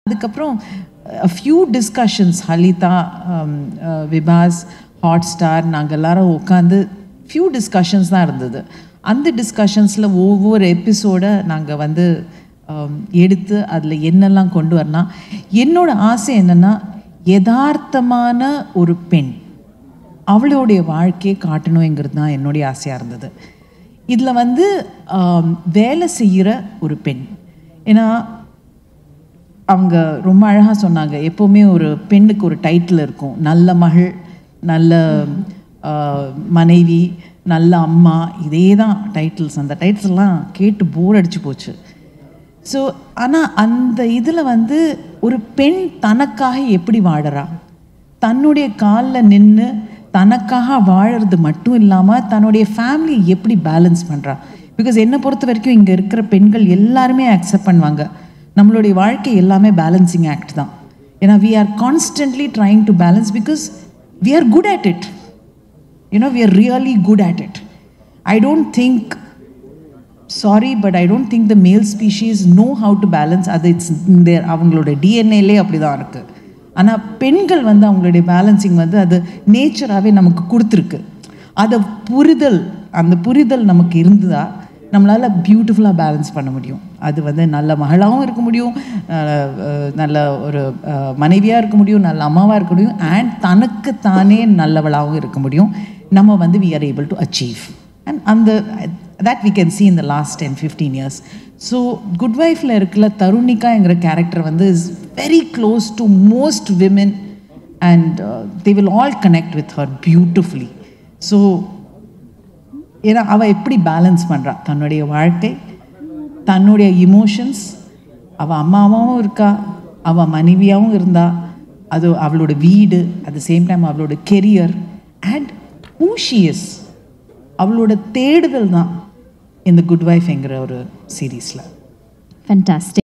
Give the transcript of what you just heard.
அதுக்கப்புறம் a few discussions Halitha விபாஸ் Hotstar நாங்கள் எல்லாரும் உட்காந்து few discussions தான் இருந்தது. அந்த டிஸ்கஷன்ஸில் ஒவ்வொரு எபிசோடை நாங்கள் வந்து எடுத்து அதில் என்னெல்லாம் கொண்டு வரலாம். என்னோட ஆசை என்னென்னா யதார்த்தமான ஒரு பெண் அவளுடைய வாழ்க்கையை காட்டணுங்கிறது தான் என்னுடைய ஆசையாக இருந்தது. இதில் வந்து வேலை செய்கிற ஒரு பெண், ஏன்னா அவங்க ரொம்ப அழகாக சொன்னாங்க, எப்போவுமே ஒரு பெண்ணுக்கு ஒரு டைட்டில் இருக்கும், நல்ல மகள், நல்ல மனைவி, நல்ல அம்மா, இதே தான் டைட்டில்ஸ். அந்த டைட்டில்ஸ்லாம் கேட்டு போர் அடிச்சு போச்சு. ஸோ ஆனால் அந்த இதில் வந்து ஒரு பெண் தனக்காக எப்படி வாழறா, தன்னுடைய காலில் நின்று தனக்காக வாழறது மட்டும் இல்லாமல் தன்னுடைய ஃபேமிலியை எப்படி பேலன்ஸ் பண்ணுறா. பிகாஸ் என்னை பொறுத்த வரைக்கும் இங்கே இருக்கிற பெண்கள் எல்லாருமே அக்செப்ட் பண்ணுவாங்க, நம்மளுடைய வாழ்க்கை எல்லாமே பேலன்சிங் ஆக்ட் தான். ஏன்னா we are constantly trying to balance because we are good at it. You know we are really good at it. I don't think, sorry, but I don't think the male species know how to balance. அது it's there, அவங்களோட டிஎன்ஏலே அப்படி தான் இருக்குது. ஆனால் பெண்கள் வந்து அவங்களுடைய பேலன்சிங் வந்து அது நேச்சராகவே நமக்கு கொடுத்துருக்கு. அதை புரிதல், அந்த புரிதல் நமக்கு இருந்தால் நம்மளால் பியூட்டிஃபுல்லாக பேலன்ஸ் பண்ண முடியும். அது வந்து நல்ல மகளாகவும் இருக்க முடியும், நல்ல ஒரு மனைவியாக இருக்க முடியும், நல்ல அம்மாவாக இருக்க முடியும், அண்ட் தனக்கு தானே நல்லவளாகவும் இருக்க முடியும். நம்ம வந்து we are able to achieve, and அந்த that we can see in the last 10-15 years. So good வைஃப்பில் இருக்கிற தருணிகாங்கிற கேரக்டர் வந்து is very close to most women and they will all connect with her beautifully. So ஏன்னா அவள் எப்படி balance பண்ணுறா தன்னுடைய வாழ்க்கை, தன்னுடைய இமோஷன்ஸ், அவள் அம்மாவாகவும் இருக்கா, அவள் மனைவியாகவும் இருந்தா, அது அவளோட வீடு, அட் த சேம் டைம் அவளோட career and who she is, அவளோட தேடுதல் தான் இந்த குட் வைஃப்ங்கிற ஒரு சீரீஸில். ஃபேண்டாஸ்டிக்.